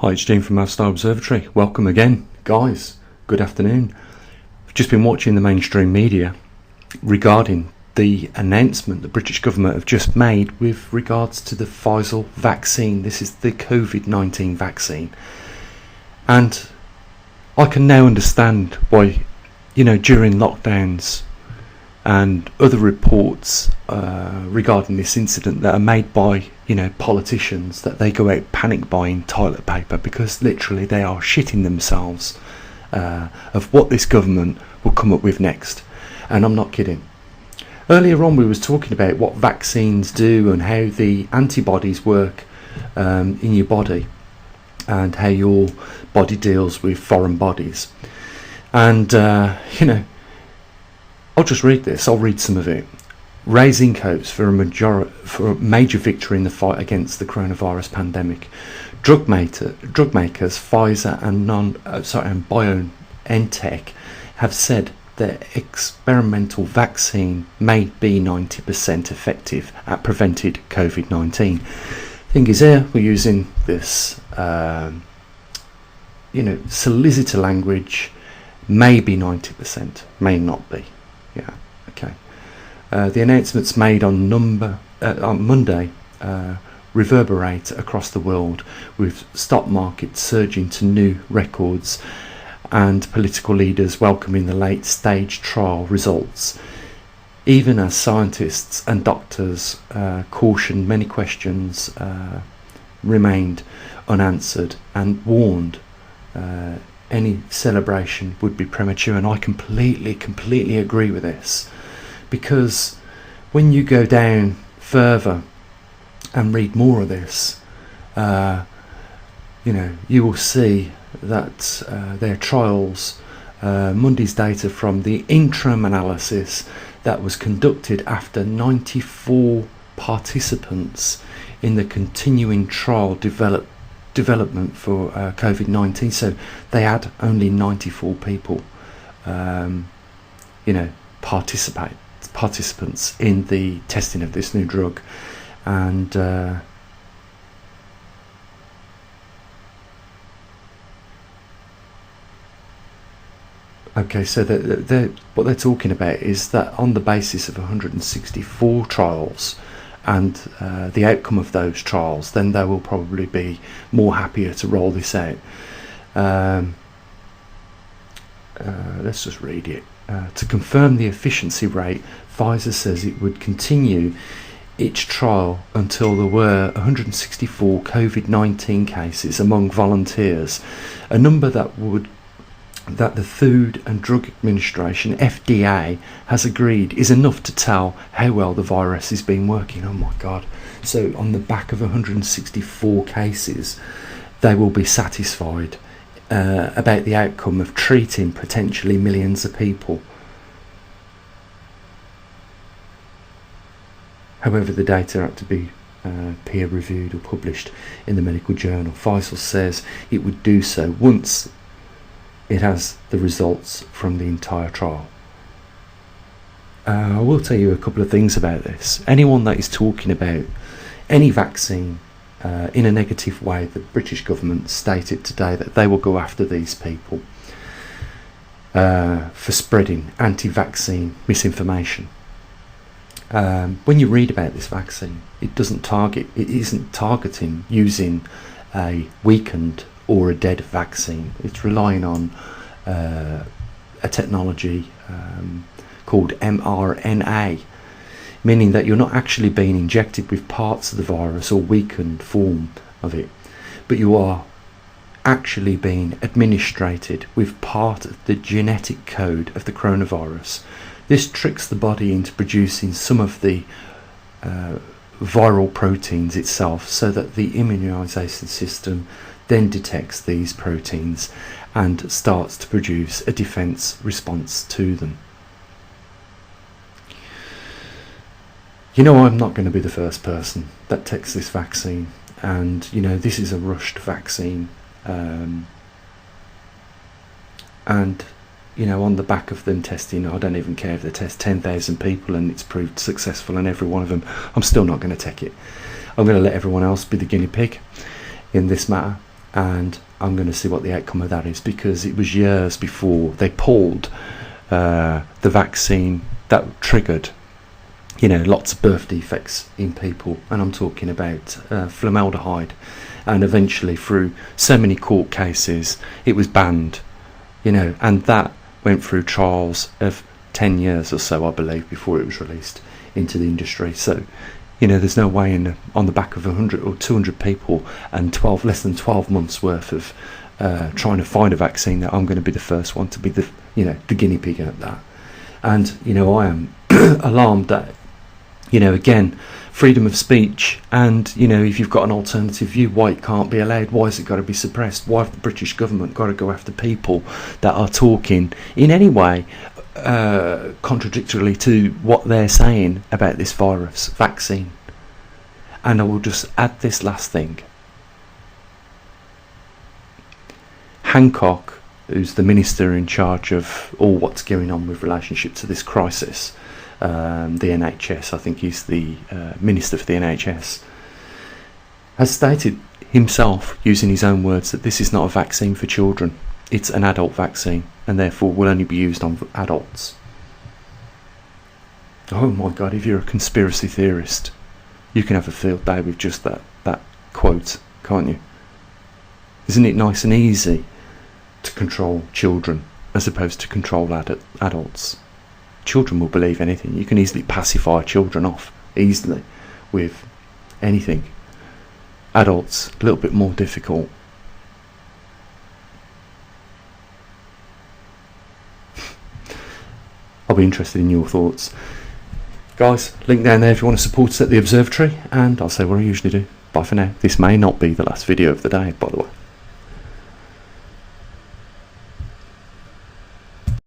Hi, it's Gene from maverickstar Observatory. Welcome again, guys. Good afternoon. I've just been watching the mainstream media regarding the announcement the British government have just made with regards to the Pfizer vaccine. This is the COVID-19 vaccine. And I can now understand why, during lockdowns and other reports regarding this incident that are made by politicians, that they go out panic buying toilet paper because literally they are shitting themselves of what this government will come up with next. And I'm not kidding. Earlier on we was talking about what vaccines do and how the antibodies work in your body and how your body deals with foreign bodies. And I'll just read this. I'll read some of it. Raising hopes for a major victory in the fight against the coronavirus pandemic. Drug makers Pfizer and BioNTech have said their experimental vaccine may be 90% effective at preventing COVID-19. Thing is, here we're using this, solicitor language. Maybe 90%, may not be. Yeah, okay. The announcements made on Monday reverberate across the world, with stock markets surging to new records and political leaders welcoming the late stage trial results, even as scientists and doctors cautioned many questions remained unanswered and warned any celebration would be premature. And I completely agree with this, because when you go down further and read more of this, you will see that their trials, Monday's data from the interim analysis that was conducted after 94 participants in the continuing trial development for COVID-19. So they had only 94 people, participants in the testing of this new drug. And okay, so what they're talking about is that on the basis of 164 trials and the outcome of those trials, then they will probably be more happier to roll this out. Let's just read it. To confirm the efficiency rate, Pfizer says it would continue its trial until there were 164 COVID-19 cases among volunteers, a number that the Food and Drug Administration, FDA, has agreed is enough to tell how well the virus has been working. Oh my God. So on the back of 164 cases, they will be satisfied about the outcome of treating potentially millions of people. However, the data had to be peer reviewed or published in the medical journal. Pfizer says it would do so once it has the results from the entire trial. I will tell you a couple of things about this. Anyone that is talking about any vaccine in a negative way, the British government stated today that they will go after these people for spreading anti-vaccine misinformation. When you read about this vaccine, it isn't targeting using a weakened or a dead vaccine. It's relying on a technology called mRNA, meaning that you're not actually being injected with parts of the virus or weakened form of it, but you are actually being administrated with part of the genetic code of the coronavirus. This tricks the body into producing some of the viral proteins itself, so that the immunization system then detects these proteins and starts to produce a defense response to them. I'm not going to be the first person that takes this vaccine, and this is a rushed vaccine, and on the back of them testing, I don't even care if they test 10,000 people and it's proved successful in every one of them, I'm still not going to take it. I'm going to let everyone else be the guinea pig in this matter. and I'm going to see what the outcome of that is, because it was years before they pulled the vaccine that triggered, you know, lots of birth defects in people, and I'm talking about formaldehyde. And eventually, through so many court cases, it was banned, you know, and that went through trials of 10 years or so, I believe, before it was released into the industry. So, you know, there's no way on the back of 100 or 200 people and less than 12 months worth of trying to find a vaccine that I'm going to be the first one to be the, you know, the guinea pig at that. And, you know, I am alarmed that, you know, again, freedom of speech, and, you know, if you've got an alternative view, why it can't be allowed, why has it got to be suppressed, why have the British government got to go after people that are talking in any way contradictorily to what they're saying about this virus vaccine. And I will just add this last thing. Hancock, who's the minister in charge of all what's going on with relationship to this crisis, the NHS, I think he's the minister for the NHS, has stated himself, using his own words, that this is not a vaccine for children, it's an adult vaccine, and therefore will only be used on adults. Oh my God, if you're a conspiracy theorist, you can have a field day with just that quote, can't you? Isn't it nice and easy to control children as opposed to control adults? Children will believe anything. You can easily pacify children off easily with anything. Adults, a little bit more difficult. I'll be interested in your thoughts. Guys, link down there if you want to support us at the observatory, and I'll say what I usually do. Bye for now. This may not be the last video of the day, by the way.